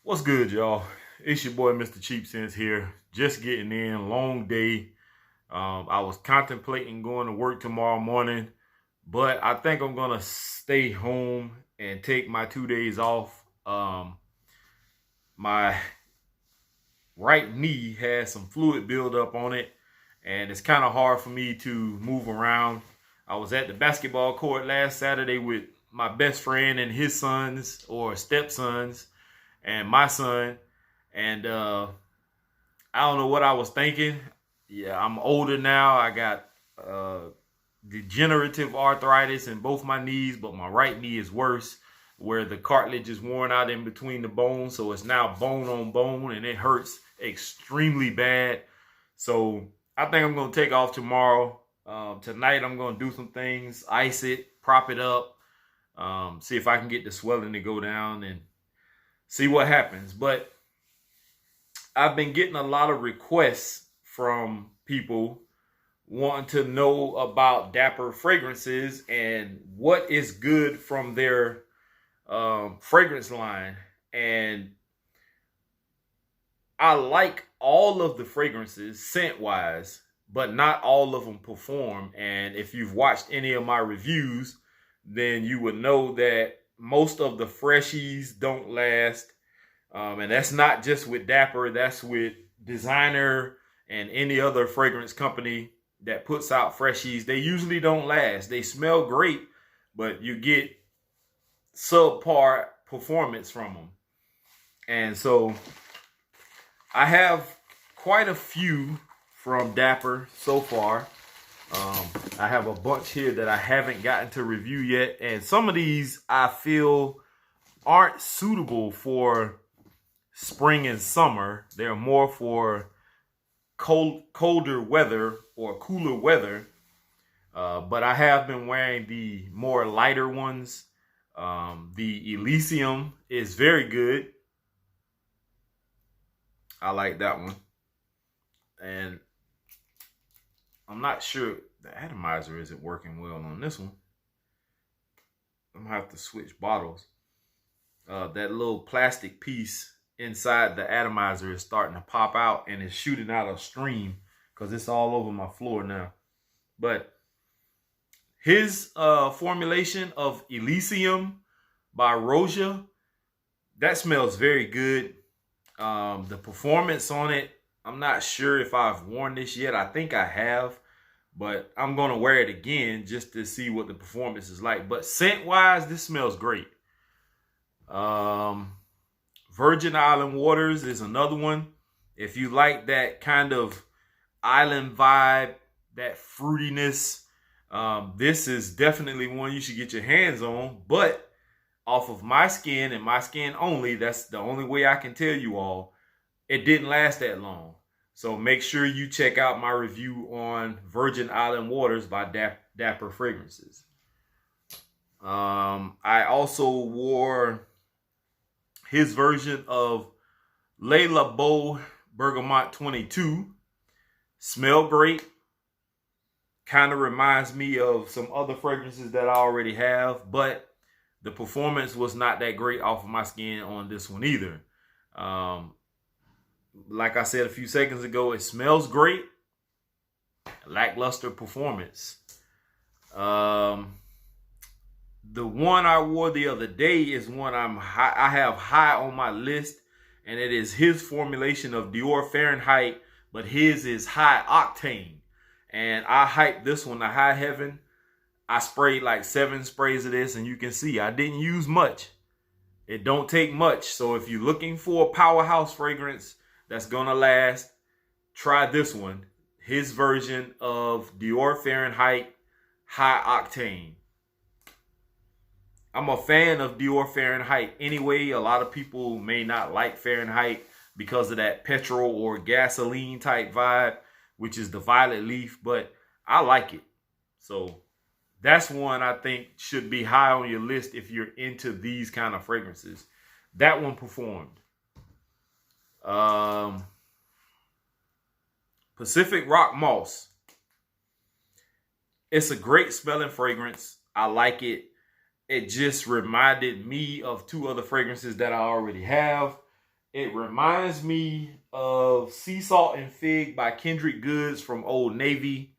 What's good, y'all? It's your boy, Mr. Cheap Sense here. Just getting in, long day. I was contemplating going to work tomorrow morning, but I think I'm gonna stay home and take my 2 days off. My right knee has some fluid buildup on it, and it's kind of hard for me to move around. I was at the basketball court last Saturday with my best friend and his sons or stepsons and my son. And I don't know what I was thinking. Yeah, I'm older now. I got degenerative arthritis in both my knees, but my right knee is worse, where the cartilage is worn out in between the bones. So it's now bone on bone, and it hurts extremely bad. So I think I'm going to take off tomorrow. Tonight I'm going to do some things, ice it, prop it up, see if I can get the swelling to go down and see what happens. But I've been getting a lot of requests from people wanting to know about Dapper Fragrances and what is good from their fragrance line. And I like all of the fragrances scent-wise, but not all of them perform. And if you've watched any of my reviews, then you would know that most of the freshies don't last. And that's not just with Dapper, that's with Designer and any other fragrance company that puts out freshies. They usually don't last. They smell great, but you get subpar performance from them. And so I have quite a few from Dapper so far. I have a bunch here that I haven't gotten to review yet. And some of these I feel aren't suitable for spring and summer. They're more for colder weather or cooler weather. But I have been wearing the more lighter ones. The Elysium is very good. I like that one. And I'm not sure the atomizer isn't working well on this one. I'm gonna have to switch bottles. That little plastic piece inside the atomizer is starting to pop out and it's shooting out a stream because it's all over my floor now. But his formulation of Elysium by Roja, that smells very good. The performance on it, I'm not sure if I've worn this yet. I think I have, but I'm going to wear it again just to see what the performance is like. But scent-wise, this smells great. Virgin Island Waters is another one. If you like that kind of island vibe, that fruitiness, this is definitely one you should get your hands on. But off of my skin and my skin only, that's the only way I can tell you all, it didn't last that long. So make sure you check out my review on Virgin Island Waters by Dapper Fragrances. I also wore his version of Le Labo Bergamot 22. Smell great. Kind of reminds me of some other fragrances that I already have, but the performance was not that great off of my skin on this one either. Like I said a few seconds ago, it smells great. Lackluster performance. The one I wore the other day is one I have high on my list, and it is his formulation of Dior Fahrenheit, but his is high octane. And I hyped this one to high heaven. I sprayed like 7 sprays of this, and you can see I didn't use much. It don't take much. So if you're looking for a powerhouse fragrance that's gonna last, try this one. His version of Dior Fahrenheit high octane. I'm a fan of Dior Fahrenheit anyway. A lot of people may not like Fahrenheit because of that petrol or gasoline type vibe, which is the violet leaf, but I like it. So that's one I think should be high on your list if you're into these kind of fragrances. That one performed. Pacific Rock Moss. It's a great smelling fragrance. I like it. It just reminded me of 2 other fragrances that I already have. It reminds me of Sea Salt and Fig by Kendrick Goods from Old Navy.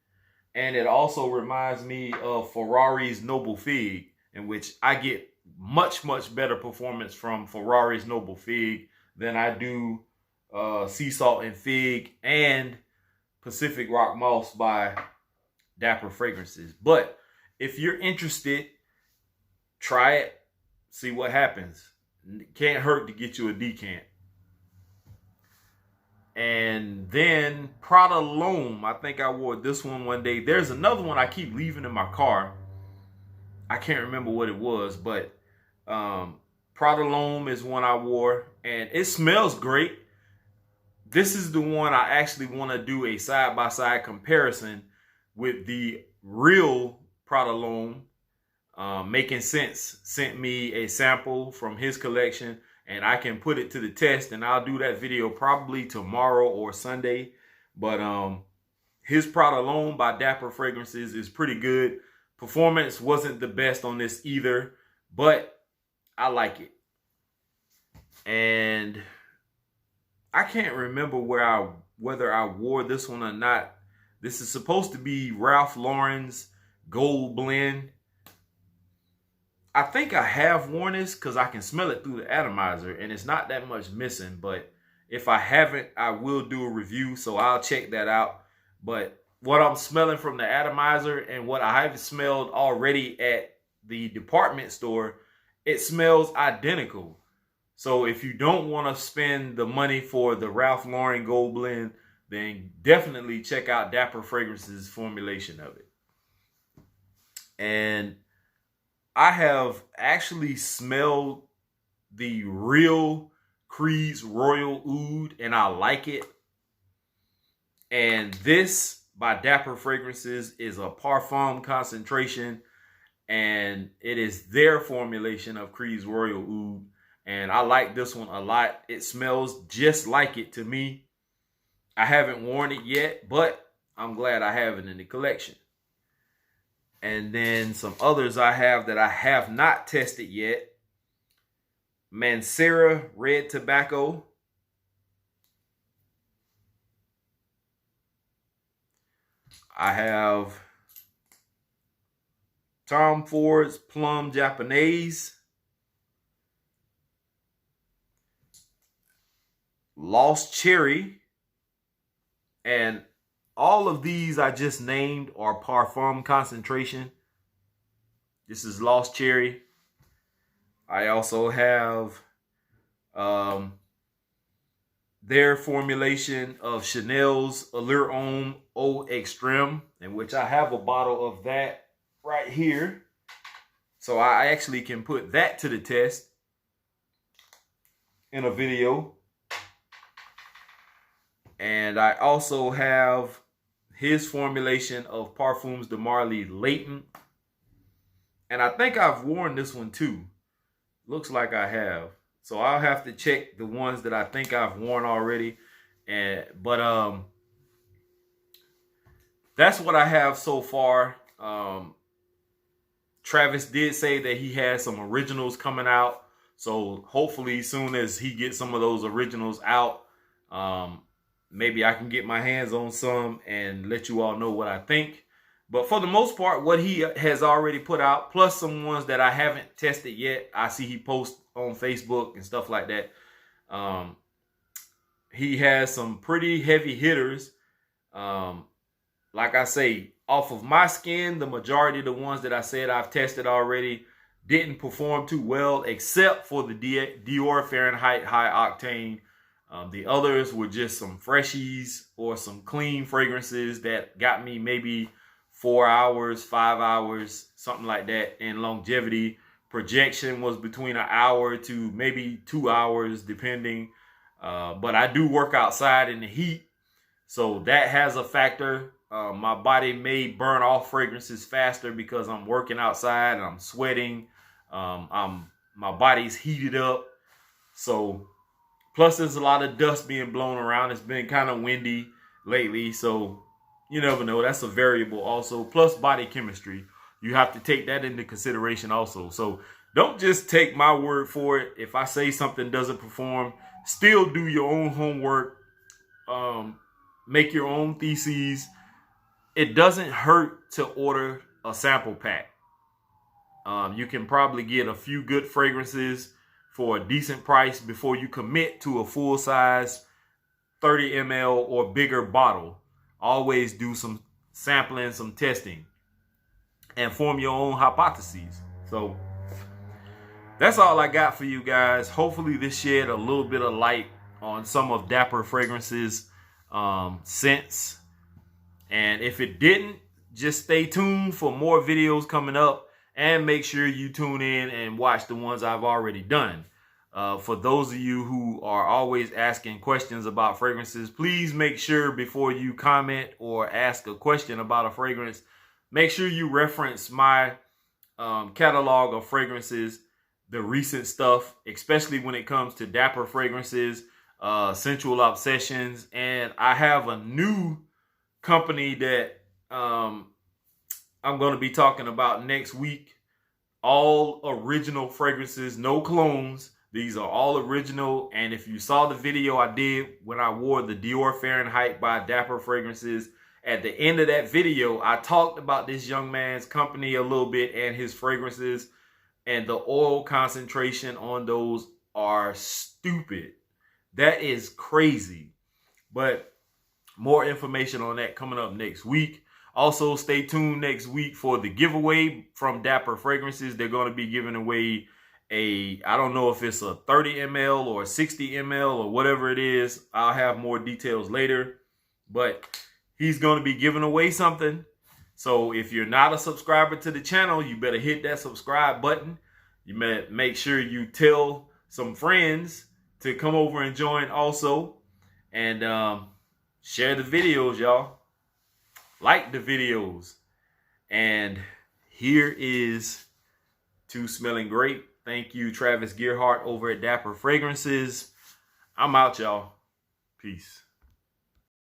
And it also reminds me of Ferrari's Noble Fig, in which I get much, much better performance from Ferrari's Noble Fig than I do Sea Salt and Fig and Pacific Rock Moss by Dapper Fragrances. But if you're interested, try it, see what happens. It can't hurt to get you a decant. And then Prada Loam, I think I wore this one day. There's another one I keep leaving in my car. I can't remember what it was, but Prada Loam is one I wore, and it smells great. This is the one I actually want to do a side-by-side comparison with the real Prada Loam. Making Sense sent me a sample from his collection, and I can put it to the test, and I'll do that video probably tomorrow or Sunday. But his Prada Loam by Dapper Fragrances is pretty good. Performance wasn't the best on this either, but I like it. And I can't remember whether I wore this one or not. This is supposed to be Ralph Lauren's Gold Blend. I think I have worn this because I can smell it through the atomizer, and it's not that much missing. But if I haven't, I will do a review, so I'll check that out. But what I'm smelling from the atomizer and what I have smelled already at the department store, it smells identical. So if you don't want to spend the money for the Ralph Lauren Gold Blend, then definitely check out Dapper Fragrances' formulation of it. And I have actually smelled the real Creed's Royal Oud, and I like it. And this by Dapper Fragrances is a parfum concentration, and it is their formulation of Creed's Royal Oud. And I like this one a lot. It smells just like it to me. I haven't worn it yet, but I'm glad I have it in the collection. And then some others I have that I have not tested yet. Mancera Red Tobacco. I have Tom Ford's Plum Japanese. Lost Cherry. And all of these I just named are parfum concentration. This is Lost Cherry. I also have their formulation of Chanel's Allure Homme Eau Extreme, in which I have a bottle of that right here. So I actually can put that to the test in a video. And I also have his formulation of Parfums de Marly Latent. And I think I've worn this one too. Looks like I have. So I'll have to check the ones that I think I've worn already. But that's what I have so far. Travis did say that he has some originals coming out. So hopefully soon as he gets some of those originals out, maybe I can get my hands on some and let you all know what I think. But for the most part, what he has already put out, plus some ones that I haven't tested yet, I see he posts on Facebook and stuff like that. He has some pretty heavy hitters. Like I say, off of my skin, the majority of the ones that I said I've tested already didn't perform too well, except for the Dior Fahrenheit High Octane. The others were just some freshies or some clean fragrances that got me maybe 4 hours, 5 hours, something like that in longevity. Projection was between an hour to maybe 2 hours, depending. But I do work outside in the heat, so that has a factor. My body may burn off fragrances faster because I'm working outside and I'm sweating. My body's heated up. So plus there's a lot of dust being blown around. It's been kind of windy lately, so you never know. That's a variable also. Plus body chemistry. You have to take that into consideration also. So don't just take my word for it. If I say something doesn't perform, still do your own homework. Make your own theses. It doesn't hurt to order a sample pack. You can probably get a few good fragrances for a decent price before you commit to a full size 30 ml or bigger bottle. Always do some sampling, some testing, and form your own hypotheses. So that's all I got for you guys. Hopefully this shed a little bit of light on some of Dapper Fragrances scents. And if it didn't, just stay tuned for more videos coming up, and make sure you tune in and watch the ones I've already done. For those of you who are always asking questions about fragrances, please make sure before you comment or ask a question about a fragrance, make sure you reference my catalog of fragrances, the recent stuff, especially when it comes to Dapper Fragrances, Sensual Obsessions, and I have a new company that I'm going to be talking about next week. All original fragrances, no clones. These are all original. And if you saw the video I did when I wore the Dior Fahrenheit by Dapper Fragrances, at the end of that video, I talked about this young man's company a little bit and his fragrances, and the oil concentration on those are stupid. That is crazy. But more information on that coming up next week. Also, stay tuned next week for the giveaway from Dapper Fragrances. They're going to be giving away I don't know if it's a 30 ml or 60 ml or whatever it is. I'll have more details later. But he's going to be giving away something. So if you're not a subscriber to the channel, you better hit that subscribe button. You better make sure you tell some friends to come over and join also. And share the videos, y'all. Like the videos. And here is to Smelling Great. Thank you, Travis Gearhart over at Dapper Fragrances. I'm out, y'all. Peace.